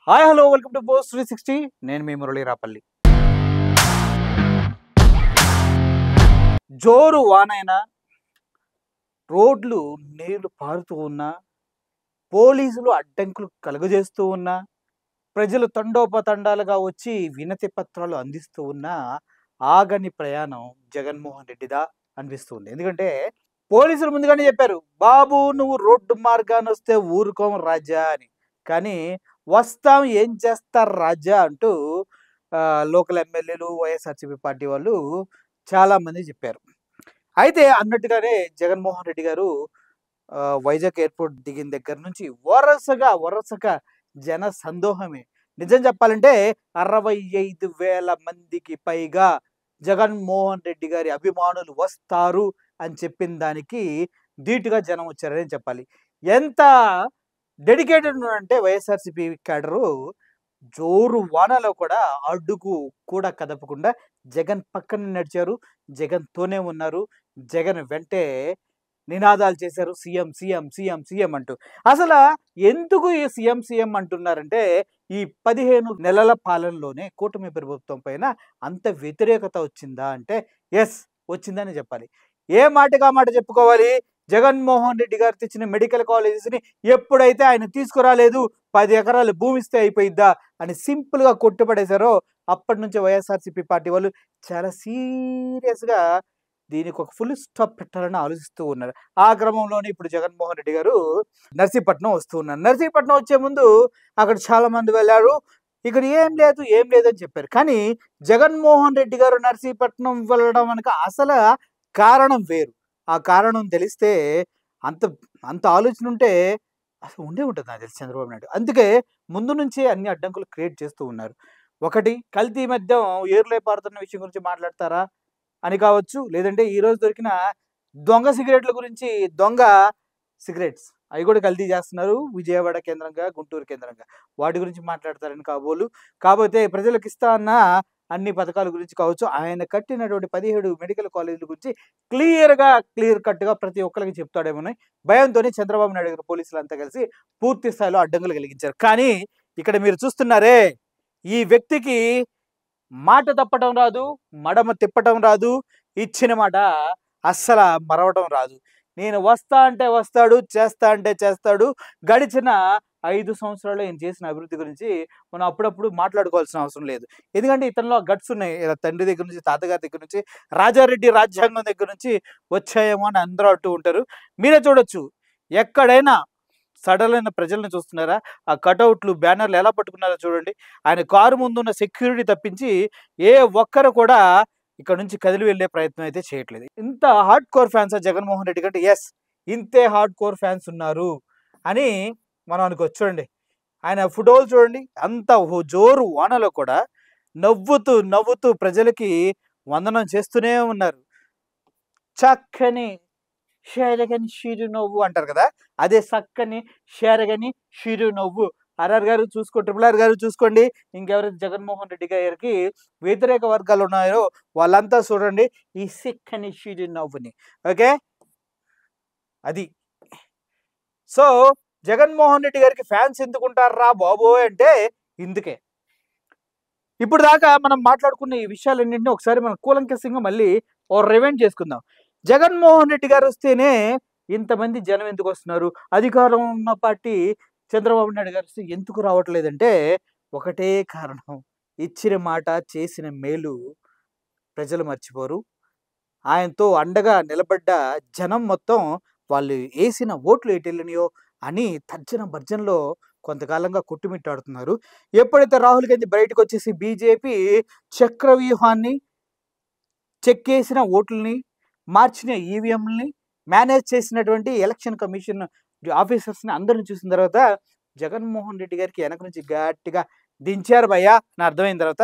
Hi hello welcome to post 360. నేను మీ మురళీ రాపల్లి. జోరు వానైనా రోడ్లు నీళ్లు పారుతూ ఉన్నా, పోలీసులు అడ్డంకులు కలుగజేస్తూ ఉన్నా, ప్రజలు తండోపతండాలుగా వచ్చి వినతి పత్రాలు అందిస్తూ ఉన్నా ఆగని ప్రయాణం జగన్మోహన్ రెడ్డిదా అనిపిస్తుంది. ఎందుకంటే పోలీసులు ముందుగానే చెప్పారు, బాబు నువ్వు రోడ్డు మార్గాన వస్తే ఊరుకోం రాజా అని. కానీ వస్తాం ఏం చేస్తారు రాజా అంటూ లోకల్ ఎమ్మెల్యేలు వైఎస్ఆర్సీపీ పార్టీ వాళ్ళు చాలామంది చెప్పారు. అయితే అన్నట్టుగానే జగన్మోహన్ రెడ్డి గారు వైజాగ్ ఎయిర్పోర్ట్ దిగిన దగ్గర నుంచి వరుసగా జన సందోహమే. నిజం చెప్పాలంటే 65,000 మందికి పైగా జగన్మోహన్ రెడ్డి గారి అభిమానులు వస్తారు అని చెప్పిన దానికి ధీటుగా జనం వచ్చారని చెప్పాలి. ఎంత డెడికేటెడ్ అంటే వైఎస్ఆర్సీపీ క్యాడరు జోరు వానలో కూడా అడ్డుకు కూడా కదపకుండా జగన్ పక్కన నడిచారు, జగన్తోనే ఉన్నారు, జగన్ వెంటే నినాదాలు చేశారు, సీఎం సీఎం సీఎం సీఎం అంటూ. అసలు ఎందుకు ఈ సీఎం సీఎం అంటున్నారంటే ఈ 15 నెలల పాలనలోనే కూటమి ప్రభుత్వం పైన అంత వ్యతిరేకత వచ్చిందా అంటే ఎస్, వచ్చిందని చెప్పాలి. ఏ మాటగా మాట చెప్పుకోవాలి. జగన్మోహన్ రెడ్డి గారు తెచ్చిన మెడికల్ కాలేజెస్ని ఎప్పుడైతే ఆయన తీసుకురాలేదు, 10 ఎకరాలు భూమి ఇస్తే అయిపోయిద్దా అని సింపుల్గా కొట్టుపడేశారో అప్పటి నుంచి వైఎస్ఆర్సీపీ పార్టీ వాళ్ళు చాలా సీరియస్గా దీనికి ఒక ఫుల్ స్టాప్ పెట్టాలని ఆలోచిస్తూ ఉన్నారు. ఆ క్రమంలోనే ఇప్పుడు జగన్మోహన్ రెడ్డి గారు నర్సీపట్నం వస్తూ ఉన్నారు. నర్సీపట్నం వచ్చే ముందు అక్కడ చాలా మంది వెళ్ళారు, ఇక్కడ ఏం లేదు అని చెప్పారు. కానీ జగన్మోహన్ రెడ్డి గారు నర్సీపట్నం వెళ్ళడం వెనక అసలు కారణం వేరు. ఆ కారణం తెలిస్తే అంత అంత ఆలోచన ఉంటే అసలు ఉంటుంది నాకు తెలిసి చంద్రబాబు నాయుడు. అందుకే ముందు నుంచే అన్ని అడ్డంకులు క్రియేట్ చేస్తూ ఉన్నారు. ఒకటి, కల్తీ మద్యం ఏరులై పారుతున్న విషయం గురించి మాట్లాడతారా అని కావచ్చు, లేదంటే ఈరోజు దొరికిన దొంగ సిగరెట్ల గురించి, దొంగ సిగరెట్స్ అవి కూడా కల్తీ చేస్తున్నారు విజయవాడ కేంద్రంగా, గుంటూరు కేంద్రంగా, వాటి గురించి మాట్లాడతారని కాబోలు. కాకపోతే ప్రజలకు ఇస్తా అన్న అన్ని పథకాల గురించి కావచ్చు, ఆయన కట్టినటువంటి 17 మెడికల్ కాలేజీల గురించి క్లియర్ కట్గా ప్రతి ఒక్కరికి చెప్తాడేమో భయంతోనే చంద్రబాబు నాయుడు గారు పోలీసులు అంతా కలిసి పూర్తి స్థాయిలో అడ్డంకులు కలిగించారు. కానీ ఇక్కడ మీరు చూస్తున్నారే, ఈ వ్యక్తికి మాట తప్పటం రాదు, మడమ తిప్పటం రాదు, ఇచ్చిన మాట అస్సలు మరవటం రాదు. నేను వస్తా అంటే వస్తాడు, చేస్తా అంటే చేస్తాడు. గడిచిన 5 సంవత్సరాల్లో ఈయన చేసిన అభివృద్ధి గురించి మనం అప్పుడప్పుడు మాట్లాడుకోవాల్సిన అవసరం లేదు. ఎందుకంటే ఇతనిలో గట్స్ ఉన్నాయి. ఇలా తండ్రి దగ్గర నుంచి, తాతగారి దగ్గర నుంచి, రాజారెడ్డి రాజ్యాంగం దగ్గర నుంచి వచ్చాయేమో అని అందరూ అంటూ ఉంటారు. మీరే చూడొచ్చు, ఎక్కడైనా సడలైన ప్రజలను చూస్తున్నారా? ఆ కటౌట్లు, బ్యానర్లు ఎలా పట్టుకున్నారో చూడండి. ఆయన కారు ముందున్న సెక్యూరిటీ తప్పించి ఏ ఒక్కరు కూడా ఇక్కడ నుంచి కదిలి వెళ్ళే ప్రయత్నం అయితే చేయట్లేదు. ఇంత hard core fans Jaganmohan Reddy కంటే ఎస్, ఇంతే హార్డ్ కోర్ ఫ్యాన్స్ ఉన్నారు అని మనం అనుకోవచ్చు. చూడండి, ఆయన ఫోటోలు చూడండి, అంత జోరు వానలో కూడా నవ్వుతూ ప్రజలకి వందనం చేస్తూనే ఉన్నారు. చక్కని షేరగని చిరునవ్వు అంటారు కదా, అదే చక్కని షేరగని చిరునవ్వు. ఆర్ఆర్ గారు చూసుకో, ట్రిపుల్ ఆర్ గారు చూసుకోండి, ఇంకెవరైతే జగన్మోహన్ రెడ్డి గారికి వ్యతిరేక వర్గాలు ఉన్నాయో వాళ్ళంతా చూడండి ఈ సిక్కని చిరునవ్వుని. ఓకే, అది. సో జగన్మోహన్ రెడ్డి గారికి ఫ్యాన్స్ ఎందుకుంటారా బాబోయ్ అంటే ఇందుకే. ఇప్పుడు దాకా మనం మాట్లాడుకున్న ఈ విషయాలన్నింటినీ ఒకసారి మనం కూలంకషంగా మళ్ళీ ఓ రివైండ్ చేసుకుందాం. జగన్మోహన్ రెడ్డి గారు వస్తేనే ఇంతమంది జనం ఎందుకు వస్తున్నారు, అధికారం ఉన్న పార్టీ చంద్రబాబు నాయుడు గారు ఎందుకు రావట్లేదంటే ఒకటే కారణం, ఇచ్చిన మాట చేసిన మేలు ప్రజలు మర్చిపోరు. ఆయనతో అండగా నిలబడ్డ జనం మొత్తం వాళ్ళు వేసిన ఓట్లు ఎటు వెళ్ళినాయో అని తర్జన భర్జనలో కొంతకాలంగా కొట్టుమిట్టాడుతున్నారు. ఎప్పుడైతే రాహుల్ గాంధీ బయటకు వచ్చేసి బీజేపీ చక్రవ్యూహాన్ని, చెక్కేసిన ఓట్లని, మార్చిన ఈవీఎంలని మేనేజ్ చేసినటువంటి ఎలక్షన్ కమిషన్ ఆఫీసర్స్ని అందరిని చూసిన తర్వాత జగన్మోహన్ రెడ్డి గారికి వెనక నుంచి గట్టిగా దించారు భయ్యా అని అర్థమైన తర్వాత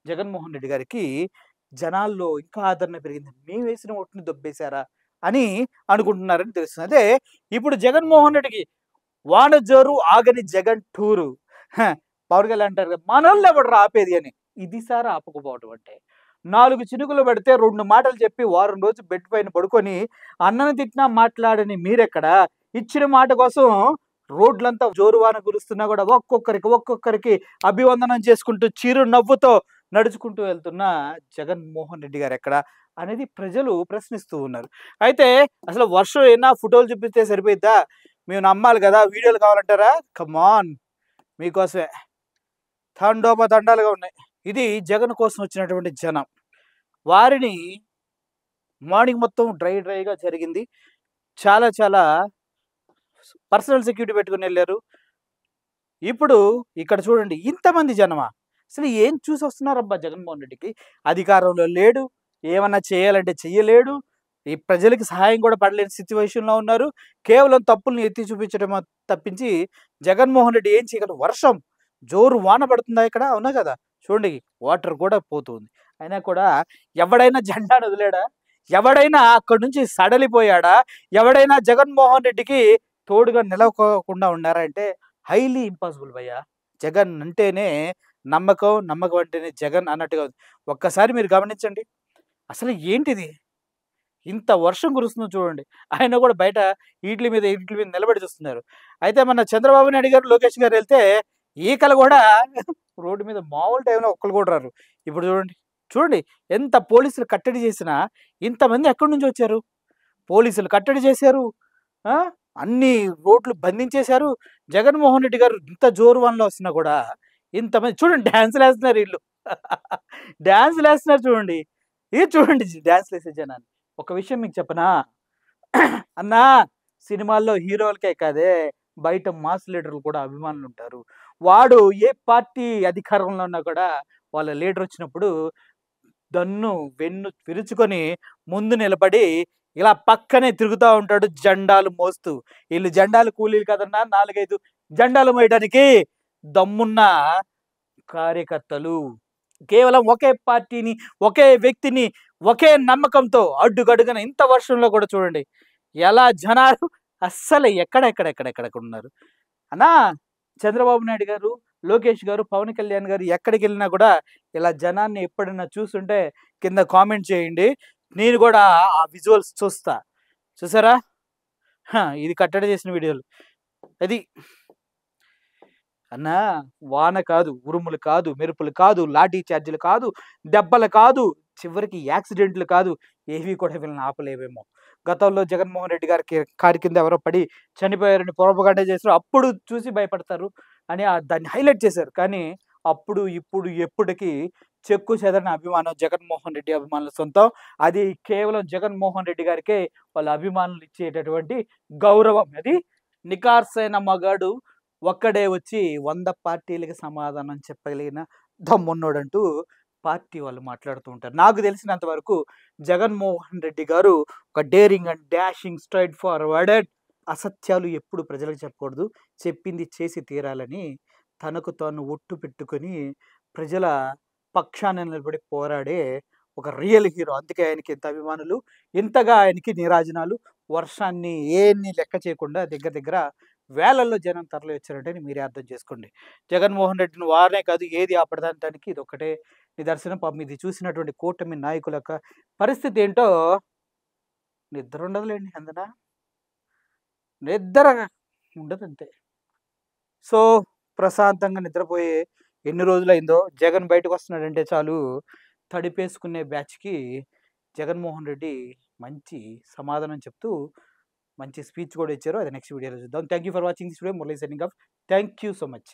జగన్మోహన్ రెడ్డి గారికి జనాల్లో ఇంకా ఆదరణ పెరిగింది. మేము వేసిన ఓటుని దొబ్బేశారా అని అనుకుంటున్నారని తెలుస్తుంది. అదే ఇప్పుడు జగన్మోహన్ రెడ్డికి వాన జోరు ఆగని జగన్ టూరు. పవన్ కళ్యాణ్ అంటారు, మనల్ని ఎవడు ఆపేది అని. ఇది సార్ ఆపకపోవటం అంటే 4 చినుకులు పెడితే 2 మాటలు చెప్పి వారం రోజు బెడ్ పైన పడుకొని అన్నను తిట్టినా మాట్లాడని మీరెక్కడ, ఇచ్చిన మాట కోసం రోడ్లంతా జోరువాన కురుస్తున్నా కూడా ఒక్కొక్కరికి అభివందనం చేసుకుంటూ చిరు నవ్వుతో నడుచుకుంటూ వెళ్తున్న జగన్మోహన్ రెడ్డి గారు ఎక్కడ అనేది ప్రజలు ప్రశ్నిస్తూ ఉన్నారు. అయితే అసలు వర్షం ఏనా ఫోటోలు చూపిస్తే సరిపోయిద్దా? మేము నమ్మాలి కదా, వీడియోలు కావాలంటారా? కమాన్, మీకోసమే తండోపతండాలుగా ఉన్నాయి. ఇది జగన్ కోసం వచ్చినటువంటి జనం. వారిని మార్నింగ్ మొత్తం డ్రైగా జరిగింది. చాలా పర్సనల్ సెక్యూరిటీ పెట్టుకొని వెళ్ళారు. ఇప్పుడు ఇక్కడ చూడండి, ఇంతమంది జనమా? అసలు ఏం చూసి వస్తున్నారబ్బా జగన్మోహన్ రెడ్డికి? అధికారంలో లేడు, ఏమన్నా చేయాలంటే చెయ్యలేడు, ఈ ప్రజలకి సహాయం కూడా పడలేని సిచ్యువేషన్లో ఉన్నారు. కేవలం తప్పుల్ని ఎత్తి చూపించడం తప్పించి జగన్మోహన్ రెడ్డి ఏం చేయగలరు? వర్షం జోరు వాన పడుతుందా ఇక్కడ? అవునా కదా? చూడండి, వాటర్ కూడా పోతుంది. అయినా కూడా ఎవడైనా జెండాను వదిలాడా? ఎవడైనా అక్కడి నుంచి సడలిపోయాడా? ఎవడైనా జగన్మోహన్ రెడ్డికి తోడుగా నిలవకోకుండా ఉన్నారా అంటే హైలీ ఇంపాసిబుల్ భయ్యా. జగన్ అంటేనే నమ్మకం, నమ్మకం అంటేనే జగన్ అన్నట్టుగా ఉంది. ఒక్కసారి మీరు గమనించండి. అసలు ఏంటిది? ఇంత వర్షం కురుస్తుందో చూడండి. ఆయన కూడా బయట ఈట్ల మీద నిలబడి చూస్తున్నారు. అయితే మన చంద్రబాబు నాయుడు గారు, లోకేష్ గారు వెళ్తే ఈకలు కూడా రోడ్డు మీద మామూలు టైంలో ఒక్కళ్ళు కూడా రారు. ఇప్పుడు చూడండి ఎంత పోలీసులు కట్టడి చేసినా ఇంతమంది ఎక్కడి నుంచి వచ్చారు? పోలీసులు కట్టడి చేశారు. ఆ! అన్ని రోడ్లు బంధించేశారు. జగన్మోహన్ రెడ్డి గారు ఇంత జోరువానలో వస్తున్నా కూడా ఇంతమంది చూడండి డాన్సులేస్తున్నారు ఈళ్ళు. డాన్సులేస్తున్నారు చూడండి. ఇది చూడండి డాన్సులేసే జనాన్ని. ఒక విషయం మీకు చెప్పనా? అన్నా, సినిమాల్లో హీరోలకే కాదే, బయట మాస్ లీడర్లు కూడా అభిమానులుంటారు. వాడు ఏ పార్టీ అధికారంలో ఉన్నా కూడా వాళ్ళ లీడర్ వచ్చినప్పుడు వెన్ను విరుచుకొని ముందు నిలబడి ఇలా పక్కనే తిరుగుతా ఉంటాడు జెండాలు మోస్తూ. ఈళ్ళు జెండాలు కూలీలు కదన్నా, 4, 5 జెండాలు మోయడానికి దమ్మున్న కార్యకర్తలు. కేవలం ఒకే పార్టీని, ఒకే వ్యక్తిని, ఒకే నమ్మకంతో అడ్డుగడుగున ఇంత వర్షంలో కూడా చూడండి ఎలా జనాలు అస్సలు ఎక్కడెక్కడున్నారు. అన్నా, చంద్రబాబు నాయుడు గారు, లోకేష్ గారు, పవన్ కళ్యాణ్ గారు ఎక్కడికెళ్ళినా కూడా ఇలా జనాన్ని ఎప్పుడైనా చూసుంటే కింద కామెంట్ చేయండి. నేను కూడా ఆ విజువల్స్ చూస్తా. చూసారా? ఇది కట్టడి చేసిన వీడియోలు. అది అన్నా, వాన కాదు, ఉరుములు కాదు, మెరుపులు కాదు, లాఠీ చార్జీలు కాదు, దెబ్బలు కాదు, చివరికి యాక్సిడెంట్లు కాదు, ఏవి కూడా వీళ్ళని ఆపలేవేమో. గతంలో జగన్మోహన్ రెడ్డి గారికి కారు కింద ఎవరో పడి చనిపోయారని ప్రొపగండా చేశారు. అప్పుడు చూసి భయపడతారు అని దాన్ని హైలైట్ చేశారు. కానీ అప్పుడు, ఇప్పుడు, ఎప్పటికి చెక్కు చెదరని అభిమానం జగన్మోహన్ రెడ్డి అభిమానుల సొంతం. అది కేవలం జగన్మోహన్ రెడ్డి గారికే వాళ్ళ అభిమానులు ఇచ్చేటటువంటి గౌరవం. అది నికార్సైన మగాడు ఒక్కడే వచ్చి 100 పార్టీలకి సమాధానం చెప్పగలిగిన దమ్మున్నోడంటూ పార్టీ వాళ్ళు మాట్లాడుతూ ఉంటారు. నాకు తెలిసినంత వరకు జగన్మోహన్ రెడ్డి గారు ఒక daring and dashing straight forwarded. అసత్యాలు ఎప్పుడు ప్రజలకు చెప్పకూడదు, చెప్పింది చేసి తీరాలని తనకు తాను ఒట్టు పెట్టుకొని ప్రజల పక్షాన నిలబడి పోరాడే ఒక రియల్ హీరో. అందుకే ఆయనకి ఇంత అభిమానులు, ఇంతగా ఆయనకి నీరాజనాలు. వర్షాన్ని ఏన్ని లెక్క చేయకుండా దగ్గర దగ్గర వేలల్లో జనం తరలి వచ్చారంటే మీరే అర్థం చేసుకోండి. జగన్మోహన్ రెడ్డిని వారనే కాదు, ఏది ఆపడదానికి ఇది ఒక్కటే నిదర్శనం. పాపం ఇది చూసినటువంటి కూటమి నాయకుల యొక్క పరిస్థితి ఏంటో నిద్ర ఉండదులేండి. అందున నిద్ర ఉండదంతే. సో, ప్రశాంతంగా నిద్రపోయే ఎన్ని రోజులైందో. జగన్ బయటకు వస్తున్నాడంటే చాలు తడిపేసుకునే బ్యాచ్‌కి జగన్మోహన్ రెడ్డి మంచి సమాధానం చెప్తూ మంచి స్పీచ్ కూడా ఇచ్చారు. అది నెక్స్ట్ వీడియోలో చూద్దాం. Thank you for watching this video. Murali signing off. Thank you so much.